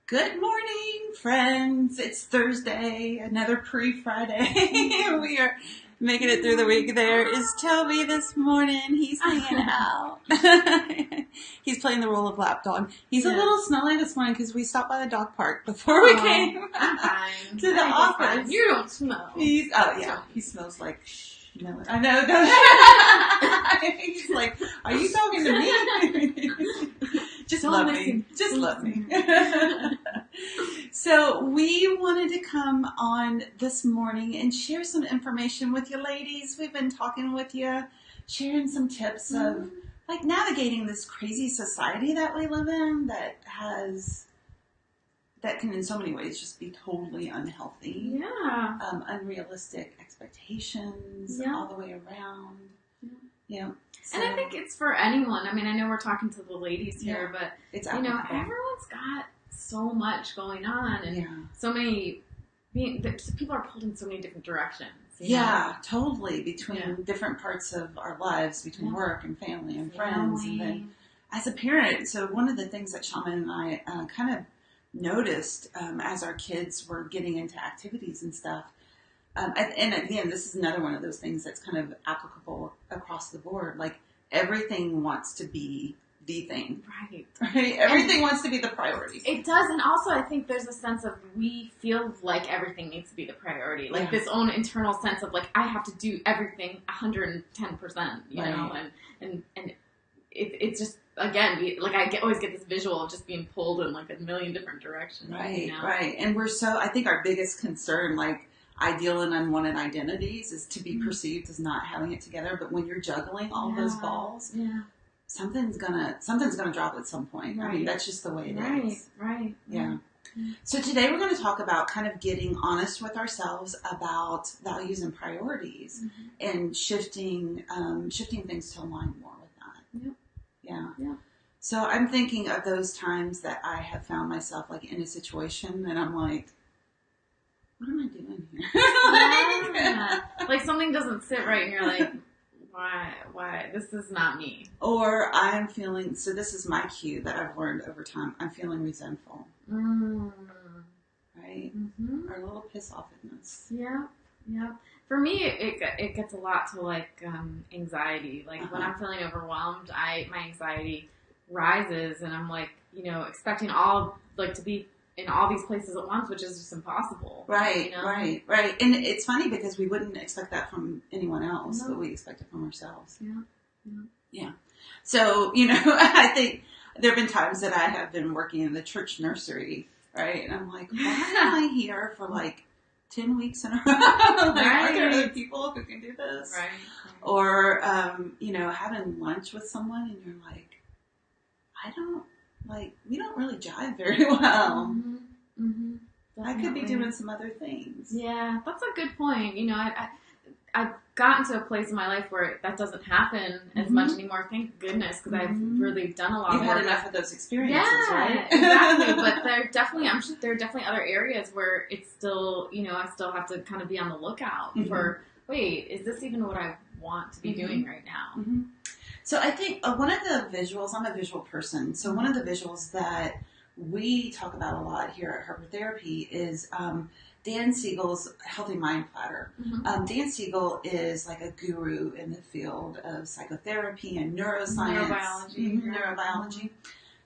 Good morning, friends. It's Thursday, another pre-Friday. We are making it through the week. There is Toby this morning. He's hanging out. He's playing the role of lapdog. He's a little smelly this morning because we stopped by the dog park before we came to the office. You don't smell. He smells like no. I know. He's like, are you talking to me? Just love me. Just love me. So we wanted to come on this morning and share some information with you ladies. We've been talking with you, sharing some tips of like navigating this crazy society that we live in that can in so many ways just be totally unhealthy. Yeah. Unrealistic expectations all the way around. Yeah. So, and I think it's for anyone. I mean, I know we're talking to the ladies here, but it's everyone's got so much going on, and so many people are pulled in so many different directions. You know? Totally. Between different parts of our lives, between work and family and friends, and then as a parent. So one of the things that Shaman and I kind of noticed as our kids were getting into activities and stuff. And again, this is another one of those things that's kind of applicable across the board. Like, everything wants to be the thing. Right? Everything wants to be the priority. It does. And also, I think there's a sense of we feel like everything needs to be the priority. Like, this own internal sense of, like, I have to do everything 110%, you know? And it's just, again, I always get this visual of just being pulled in, like, a million different directions. Right, you know? right. And I think our biggest concern, like, ideal and unwanted identities is to be perceived as not having it together. But when you're juggling all those balls, something's gonna drop at some point. I mean, that's just the way it is. Right. Yeah. So today we're going to talk about kind of getting honest with ourselves about values and priorities and shifting things to align more with that. Yeah. So I'm thinking of those times that I have found myself like in a situation and I'm like, what am I doing here? Like something doesn't sit right and you're like, why? This is not me. Or I'm feeling, so this is my cue that I've learned over time. I'm feeling resentful. Right? Or a little piss offness. Yeah. For me, it gets a lot to like anxiety. Like when I'm feeling overwhelmed, my anxiety rises and I'm like, expecting all like to be in all these places at once, which is just impossible. Right. And it's funny because we wouldn't expect that from anyone else, but we expect it from ourselves. Yeah. So, I think there have been times that I have been working in the church nursery, right? And I'm like, why am I here for like 10 weeks in a row? Are there other people who can do this? Right. Or, having lunch with someone and you're like, we don't really jive very well. I could be doing some other things. Yeah, that's a good point. I've gotten to a place in my life where that doesn't happen as much anymore. Thank goodness, because I've really done a lot of work. You've had enough of those experiences, right? Exactly. But there are definitely other areas where it's still, I still have to kind of be on the lookout for, wait, is this even what I want to be doing right now? So I think one of the visuals, I'm a visual person, so one of the visuals that we talk about a lot here at Harper Therapy is Dan Siegel's Healthy Mind Platter. Dan Siegel is like a guru in the field of psychotherapy and neuroscience. Neurobiology.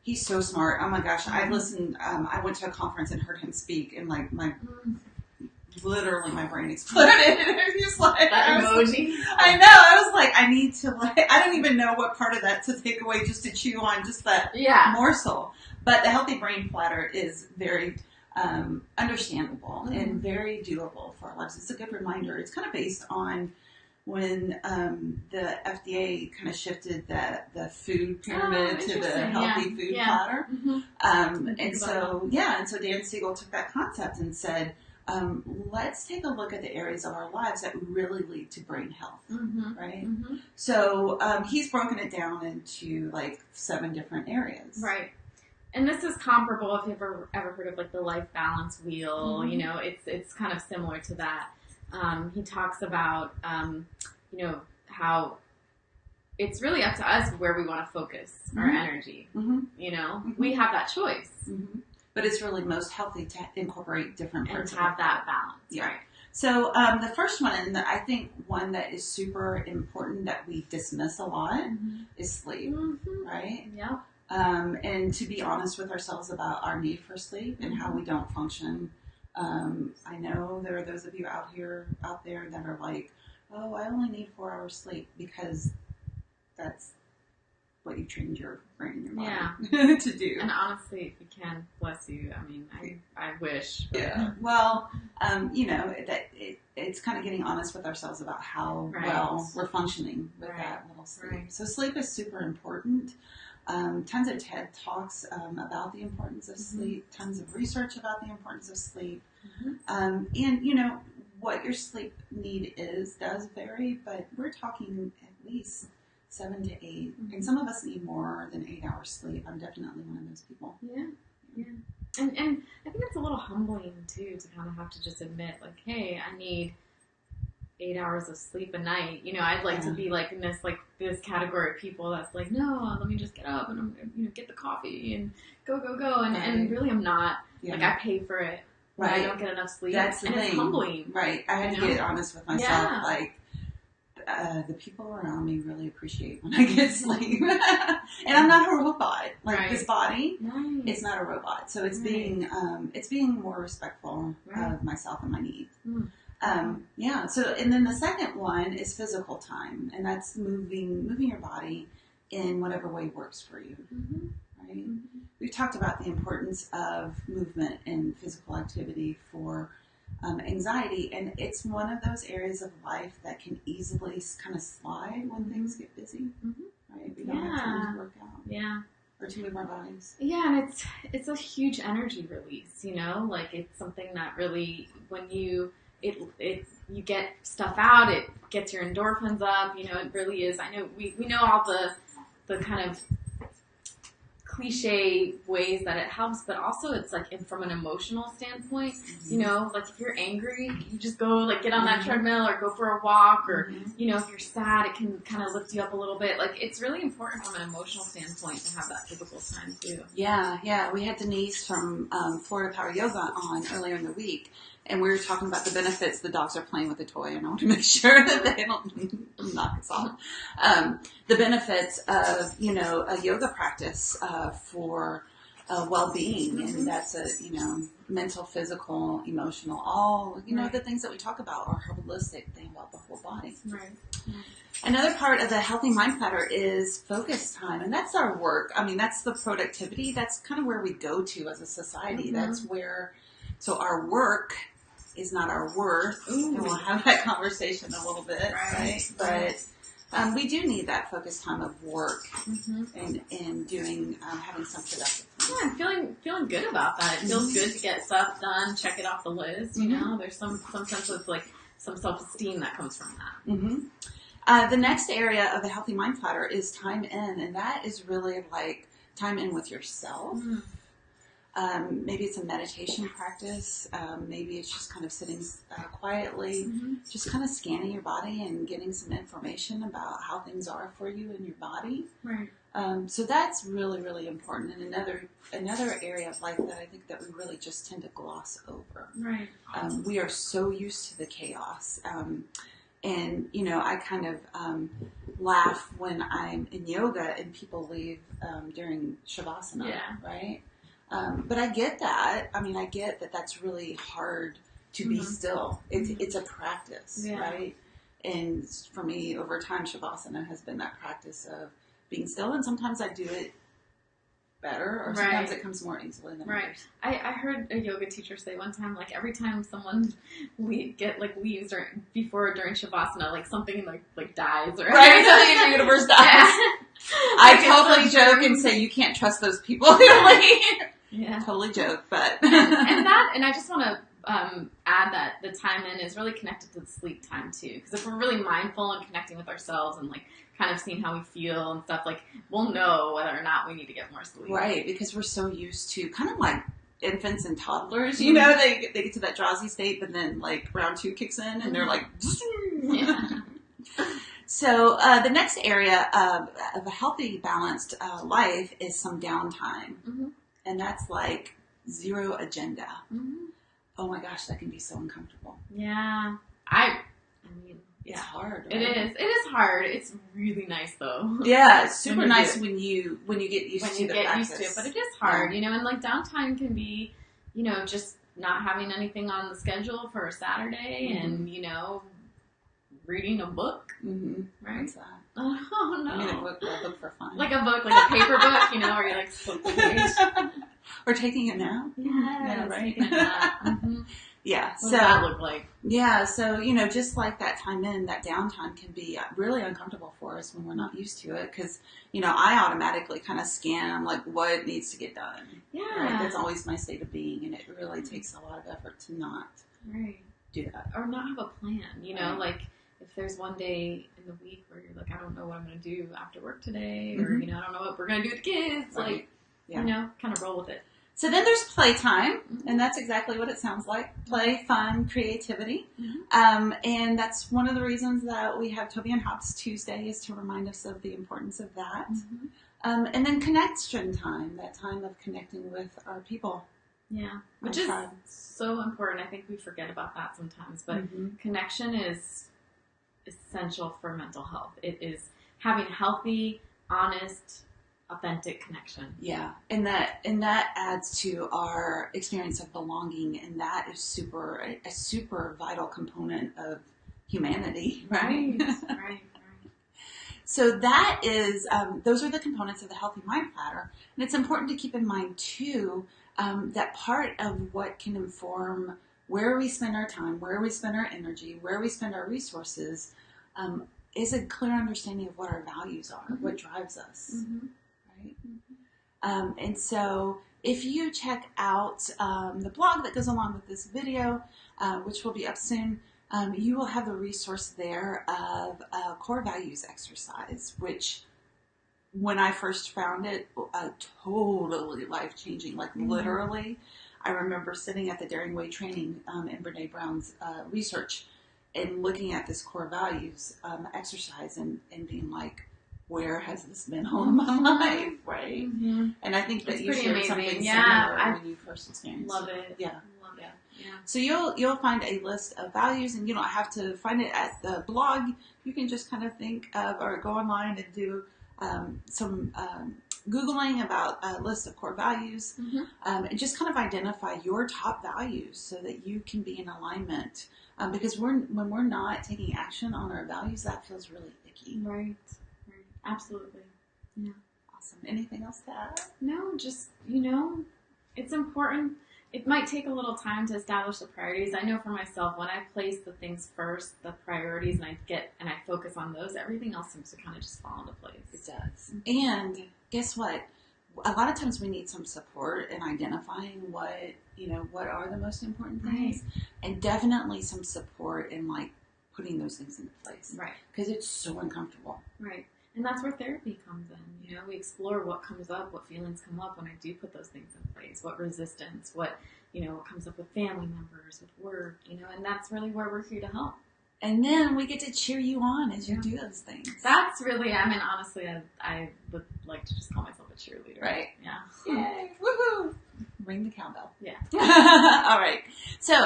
He's so smart. Oh my gosh. I listened, I went to a conference and heard him speak and like literally my brain exploded. Just like that emoji. I know. I was like, I need to I don't even know what part of that to take away just to chew on just that morsel. But the Healthy Brain Platter is very understandable and very doable for our lives. It's a good reminder. It's kind of based on when the FDA kind of shifted the food pyramid to the healthy food platter. And so Dan Siegel took that concept and said, let's take a look at the areas of our lives that really lead to brain health, right? So he's broken it down into like 7 different areas. Right. And this is comparable if you've ever heard of like the life balance wheel. It's kind of similar to that. He talks about, how it's really up to us where we want to focus our energy. We have that choice. but it's really most healthy to incorporate different parts and to have that balance. Yeah. Right. So the first one, and I think one that is super important that we dismiss a lot, is sleep, right? Yeah. And to be honest with ourselves about our need for sleep and how we don't function. I know there are those of you out there that are like, oh, I only need 4 hours sleep because that's what you trained your brain and your body to do. And honestly, if you can, bless you. I mean, I wish. But. Yeah. Well, that it's kind of getting honest with ourselves about how well we're functioning with that little sleep. Right. So sleep is super important. Tons of TED Talks about the importance of sleep, tons of research about the importance of sleep. And, what your sleep need does vary, but we're talking at least 7 to 8. And some of us need more than 8 hours sleep. I'm definitely one of those people. Yeah. And I think it's a little humbling, too, to kind of have to just admit, like, hey, I need 8 hours of sleep a night. I'd like to be like in this category of people that's like, no, let me just get up and I'm gonna, get the coffee and go. And really I'm not. Yeah. Like I pay for it. Right. I don't get enough sleep. That's the thing. It's humbling. Right. I had to get honest with myself. Yeah. Like, the people around me really appreciate when I get sleep. And I'm not a robot. Like this body, it's not a robot. So it's being more respectful of myself and my needs. So, and then the second one is physical time, and that's moving your body in whatever way works for you, right? We've talked about the importance of movement and physical activity for anxiety, and it's one of those areas of life that can easily kind of slide when things get busy, right? We don't have time to work out, or to move our bodies. Yeah, and it's a huge energy release, like it's something that really, when you get stuff out, it gets your endorphins up, it really is. I know we know all the kind of cliche ways that it helps, but also it's like from an emotional standpoint, like if you're angry, you just go like get on that treadmill or go for a walk, or if you're sad, it can kind of lift you up a little bit. Like it's really important from an emotional standpoint to have that physical time too. Yeah. We had Denise from Florida Power Yoga on earlier in the week, and we were talking about the benefits. The dogs are playing with the toy, and I want to make sure that they don't knock us off. The benefits of, a yoga practice for well-being, and that's a, mental, physical, emotional, all, the things that we talk about are holistic. They involve the whole body. Right. Another part of the Healthy Mind Platter is focus time, and that's our work. I mean, that's the productivity. That's kind of where we go to as a society. That's where, so our work is not our worth, and we'll have that conversation a little bit, right? But we do need that focus time of work and doing, having some productive time. Yeah, feeling good about that. It feels good to get stuff done, check it off the list, There's some sense of like some self-esteem that comes from that. The next area of the Healthy Mind Platter is time in, and that is really like time in with yourself. Maybe it's a meditation practice. Maybe it's just kind of sitting quietly, just kind of scanning your body and getting some information about how things are for you in your body. Right. So that's really, really important. And another area of life that I think that we really just tend to gloss over. Right. We are so used to the chaos. And, I kind of laugh when I'm in yoga and people leave during Shavasana, right? But I get that. I mean, I get that that's really hard to be still. It's a practice, right? And for me, over time, Shavasana has been that practice of being still. And sometimes I do it better, or sometimes it comes more easily than others. I heard a yoga teacher say one time, like every time someone leaves during Shavasana, like something like dies, or something in the universe dies. I totally joke and say you can't trust those people who leave. Yeah, totally joke, but and I just want to add that the time in is really connected to the sleep time too, because if we're really mindful and connecting with ourselves and like kind of seeing how we feel and stuff, like we'll know whether or not we need to get more sleep. Right, because we're so used to kind of like infants and toddlers, they get to that drowsy state, but then like round 2 kicks in and they're like, So the next area of a healthy, balanced life is some downtime. And that's like zero agenda. Oh my gosh, that can be so uncomfortable. Yeah. I mean, it's hard. Right? It is hard. It's really nice though. Yeah, it's super nice when you get used to the practice. Used to it, but it is hard, you know, and like downtime can be, you know, just not having anything on the schedule for a Saturday and, you know, reading a book. Right? What's that? Oh no. I mean a book for fun. Like a book, like a paper book, you know, or you like flip the page. Or taking a nap. Yeah, right. Taking a nap. Yeah. What does that look like? Yeah. So, you know, just like that downtime can be really uncomfortable for us when we're not used to it. Because, you know, I automatically kind of scan like what needs to get done. Yeah. Right? That's always my state of being. And it really takes a lot of effort to not do that. Or not have a plan, you know, like if there's one day in the week where you're like, I don't know what I'm going to do after work today. Or, you know, I don't know what we're going to do with the kids. Like, you know, kind of roll with it. So then there's playtime, and that's exactly what it sounds like. Play, fun, creativity. And that's one of the reasons that we have Toby and Hops Tuesday is to remind us of the importance of that. And then connection time, that time of connecting with our people. Yeah, which is so important. I think we forget about that sometimes, but connection is essential for mental health. It is having healthy, honest, authentic connection. Yeah, and that adds to our experience of belonging, and that is a super vital component of humanity, right? Right. So that is those are the components of the Healthy Mind Platter, and it's important to keep in mind too that part of what can inform where we spend our time, where we spend our energy, where we spend our resources, is a clear understanding of what our values are, what drives us. And so if you check out the blog that goes along with this video, which will be up soon, you will have a resource there of a core values exercise, which when I first found it, totally life-changing, like literally. I remember sitting at the Daring Way training in Brene Brown's research and looking at this core values exercise and being like, where has this been all of my life, right? And I think that you shared something similar when you first experienced it. Love it. Yeah. Love it. Yeah. So you'll find a list of values, and you don't have to find it at the blog. You can just kind of think of or go online and do some Googling about a list of core values, and just kind of identify your top values so that you can be in alignment. Because when we're not taking action on our values, that feels really icky. Right. Absolutely. Yeah. Awesome. Anything else to add? No, just, you know, it's important. It might take a little time to establish the priorities. I know for myself, when I place the things first, the priorities, and I focus on those, everything else seems to kind of just fall into place. It does. And guess what? A lot of times we need some support in identifying what are the most important things, and definitely some support in like putting those things into place. Right. Because it's so uncomfortable. Right. And that's where therapy comes in. You know, we explore what comes up, what feelings come up when I do put those things in place, what resistance, what comes up with family members, with work, and that's really where we're here to help. And then we get to cheer you on as you do those things. That's really, honestly, I would like to just call myself a cheerleader. Right. Yeah. Yay. Woohoo. Ring the cowbell. Yeah. All right. So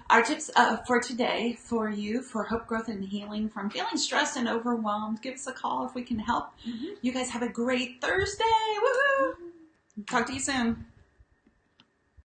our tips for today for you for hope, growth, and healing from feeling stressed and overwhelmed. Give us a call if we can help. You guys have a great Thursday. Woohoo. Talk to you soon.